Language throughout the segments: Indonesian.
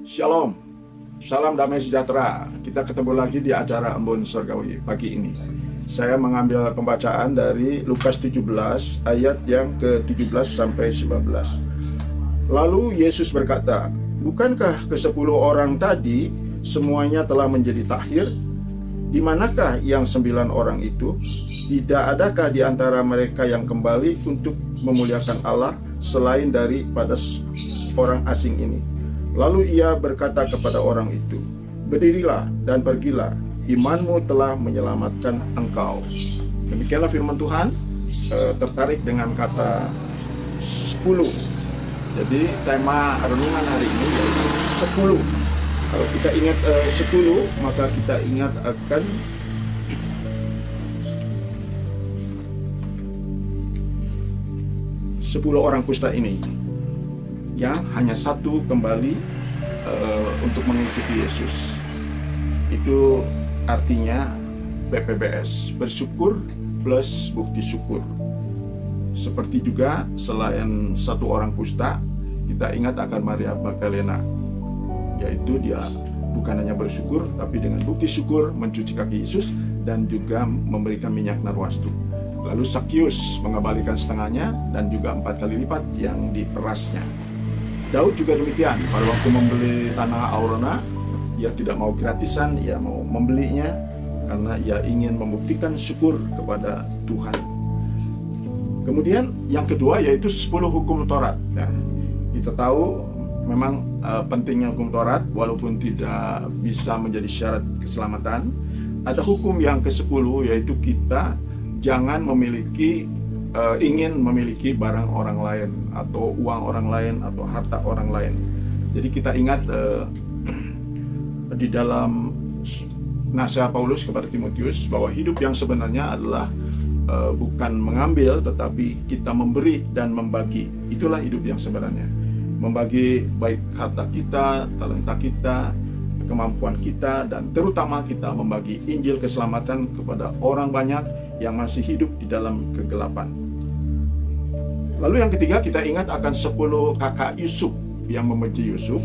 Shalom, salam damai sejahtera. Kita ketemu lagi di acara Embun Surgawi pagi ini. Saya mengambil pembacaan dari Lukas 17 ayat yang ke-17 sampai 19. Lalu Yesus berkata, "Bukankah ke-10 orang tadi semuanya telah menjadi takhir? Di manakah yang 9 orang itu? Tidak adakah di antara mereka yang kembali untuk memuliakan Allah selain daripada orang asing ini?" Lalu ia berkata kepada orang itu, "Berdirilah dan pergilah, imanmu telah menyelamatkan engkau." Demikianlah firman Tuhan. Tertarik dengan kata 10. Jadi tema renungan hari ini yaitu 10. Kalau kita ingat 10, maka kita ingat akan sepuluh orang kusta ini yang hanya satu kembali untuk mengikuti Yesus. Itu artinya BPBS, bersyukur plus bukti syukur. Seperti juga selain satu orang kusta, kita ingat akan Maria Magdalena, yaitu dia bukan hanya bersyukur, tapi dengan bukti syukur mencuci kaki Yesus dan juga memberikan minyak narwastu. Lalu Sakyus mengembalikan setengahnya dan juga 4 kali lipat yang diperasnya. Daud juga demikian. Pada waktu membeli tanah Aurona, ia tidak mau gratisan, ia mau membelinya karena ia ingin membuktikan syukur kepada Tuhan. Kemudian yang kedua yaitu 10 hukum Taurat. Nah, kita tahu memang pentingnya hukum Taurat, walaupun tidak bisa menjadi syarat keselamatan. Ada hukum yang ke-10 yaitu kita jangan ingin memiliki barang orang lain atau uang orang lain atau harta orang lain. Jadi kita ingat di dalam nasihat Paulus kepada Timotius bahwa hidup yang sebenarnya adalah bukan mengambil, tetapi kita memberi dan membagi. Itulah hidup yang sebenarnya. Membagi baik harta kita, talenta kita, kemampuan kita, dan terutama kita membagi Injil keselamatan kepada orang banyak yang masih hidup di dalam kegelapan. Lalu yang ketiga, kita ingat akan 10 kakak Yusuf yang membenci Yusuf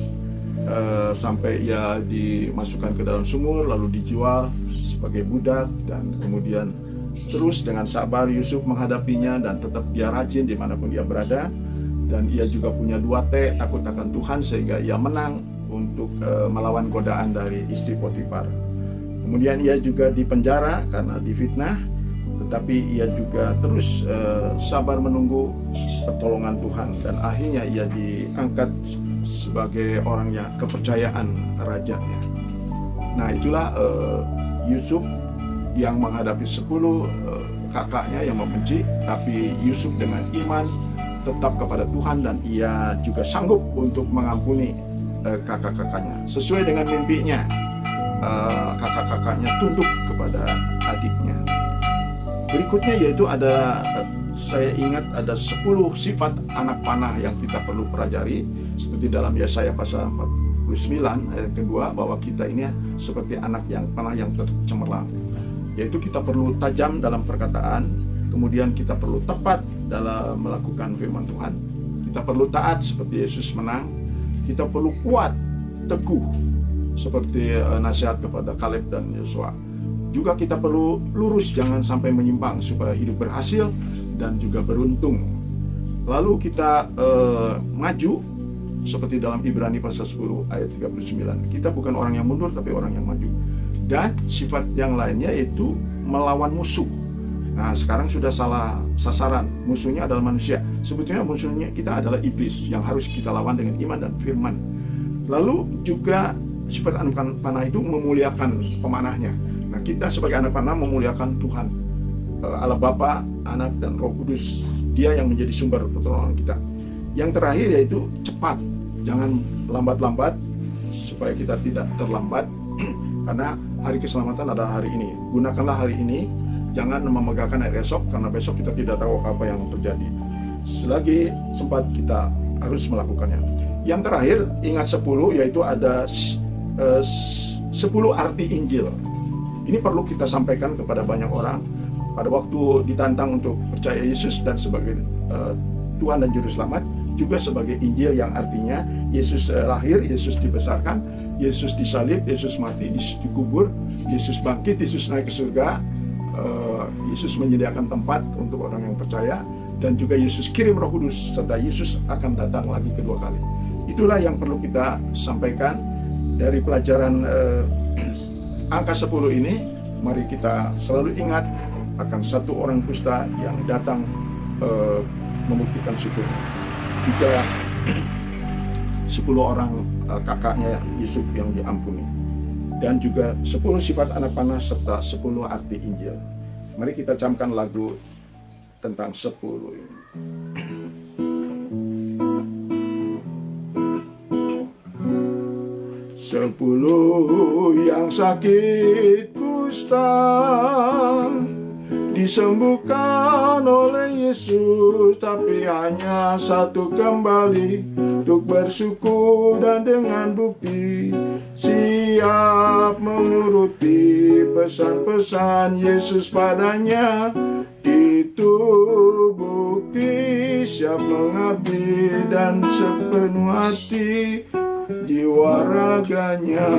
sampai ia dimasukkan ke dalam sumur lalu dijual sebagai budak, dan kemudian terus dengan sabar Yusuf menghadapinya dan tetap dia rajin dimanapun dia berada, dan ia juga punya 2T, takut akan Tuhan, sehingga ia menang untuk melawan godaan dari istri Potifar. Kemudian ia juga dipenjara karena difitnah, tetapi ia juga terus sabar menunggu pertolongan Tuhan, dan akhirnya ia diangkat sebagai orang yang kepercayaan rajanya. Nah, itulah Yusuf yang menghadapi 10 kakaknya yang membenci, tapi Yusuf dengan iman tetap kepada Tuhan, dan ia juga sanggup untuk mengampuni kakak-kakaknya. Sesuai dengan mimpinya, kakak-kakaknya tunduk kepada adiknya. Berikutnya yaitu saya ingat ada 10 sifat anak panah yang kita perlu pelajari, seperti dalam Yesaya pasal 49 ayat kedua, bahwa kita ini seperti anak yang panah yang tercemerlang, yaitu kita perlu tajam dalam perkataan, kemudian kita perlu tepat dalam melakukan firman Tuhan, kita perlu taat seperti Yesus menang, kita perlu kuat, teguh seperti nasihat kepada Kaleb dan Yosua. Juga kita perlu lurus, jangan sampai menyimpang, supaya hidup berhasil dan juga beruntung. Lalu kita maju seperti dalam Ibrani pasal 10 ayat 39. Kita bukan orang yang mundur, tapi orang yang maju. Dan sifat yang lainnya yaitu melawan musuh. Nah, sekarang sudah salah sasaran. Musuhnya adalah manusia. Sebetulnya musuhnya kita adalah iblis yang harus kita lawan dengan iman dan firman. Lalu juga sifat anak panah itu memuliakan pemanahnya. Nah, kita sebagai anak panah memuliakan Tuhan, Allah Bapa, Anak, dan Roh Kudus. Dia yang menjadi sumber pertolongan kita. Yang terakhir yaitu cepat. Jangan lambat-lambat supaya kita tidak terlambat. Karena hari keselamatan adalah hari ini. Gunakanlah hari ini, jangan memegahkan hari esok, karena besok kita tidak tahu apa yang terjadi. Selagi sempat kita harus melakukannya. Yang terakhir, ingat 10, yaitu ada 10 arti Injil. Ini perlu kita sampaikan kepada banyak orang pada waktu ditantang untuk percaya Yesus dan sebagai Tuhan dan Juru Selamat, juga sebagai Injil yang artinya Yesus lahir, Yesus dibesarkan, Yesus disalib, Yesus mati, Yesus dikubur, Yesus bangkit, Yesus naik ke surga, Yesus menyediakan tempat untuk orang yang percaya, dan juga Yesus kirim Roh Kudus, serta Yesus akan datang lagi kedua kali. Itulah yang perlu kita sampaikan dari pelajaran angka 10 ini. Mari kita selalu ingat akan satu orang kusta yang datang membuktikan syukurnya. Juga 10 orang kakaknya Yusuf yang diampuni, dan juga 10 sifat anak panah serta 10 arti Injil. Mari kita camkan lagu tentang 10 ini. 10 yang sakit kusta disembuhkan oleh Yesus, tapi hanya satu kembali untuk bersyukur dan dengan bukti siap menuruti pesan-pesan Yesus padanya. Itu bukti siap mengabdi dan sepenuh hati jiwa raganya.